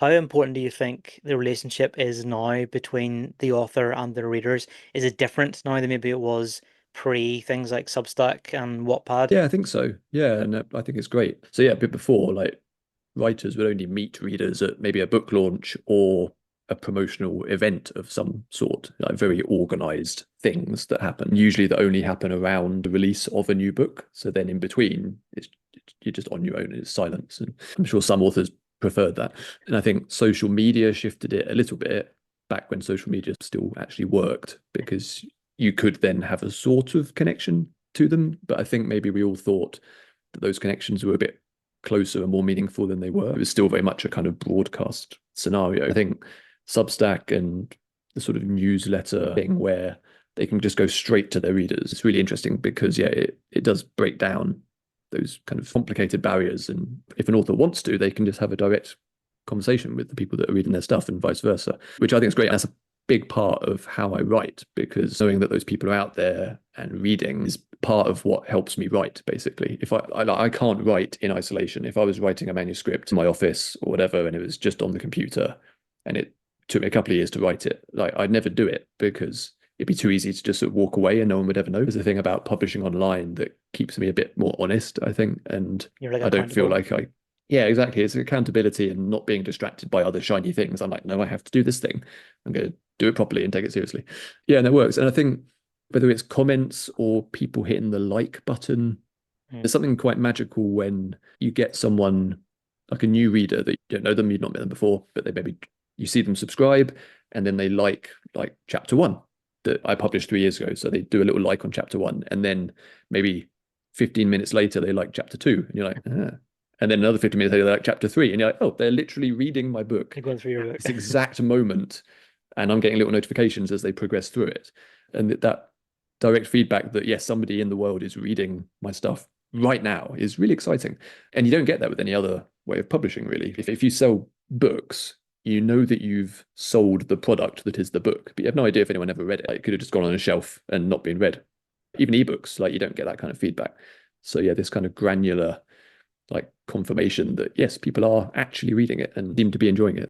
How important do you think the relationship is now between the author and the readers? Is it different now than maybe it was pre things like Substack and Wattpad? Yeah, I think so. Yeah, and I think it's great. So yeah, a bit before, like writers would only meet readers at maybe a book launch or a promotional event of some sort, like very organized things that happen, usually that only happen around the release of a new book. So then in between, you're just on your own and it's silence. And I'm sure some authors preferred that. And I think social media shifted it a little bit back when social media still actually worked because you could then have a sort of connection to them. But I think maybe we all thought that those connections were a bit closer and more meaningful than they were. It was still very much a kind of broadcast scenario. I think Substack and the sort of newsletter thing where they can just go straight to their readers. It's really interesting because yeah, it does break down those kind of complicated barriers. And if an author wants to, they can just have a direct conversation with the people that are reading their stuff and vice versa, which I think is great. And that's a big part of how I write because knowing that those people are out there and reading is part of what helps me write. Basically, if I can't write in isolation. If I was writing a manuscript in my office or whatever, and it was just on the computer, and it took me a couple of years to write it, like I'd never do it because it'd be too easy to just sort of walk away and no one would ever know. There's a thing about publishing online that keeps me a bit more honest, I think, and You're like I don't feel accountable. like yeah, exactly. It's accountability and not being distracted by other shiny things. I'm like, no, I have to do this thing. I'm going to do it properly and take it seriously. Yeah, and it works. And I think whether it's comments or people hitting the like button, Mm. there's something quite magical when you get someone like a new reader that you don't know them, you've not met them before, but they maybe you see them subscribe and then they like chapter one that I published 3 years ago. So they do a little like on chapter one, and then maybe 15 minutes later they like chapter two, and you're like, ah. And then another 15 minutes later, they're like chapter three, and you're like, oh, they're literally reading my book You're going through your at book. this exact moment, and I'm getting little notifications as they progress through it, and that direct feedback that yes, somebody in the world is reading my stuff right now is really exciting, and you don't get that with any other way of publishing, really. If you sell books, you know that you've sold the product that is the book, but you have no idea if anyone ever read it. Like, it could have just gone on a shelf and not been read. Even ebooks, like you don't get that kind of feedback. So yeah, this kind of granular like confirmation that yes, people are actually reading it and seem to be enjoying it.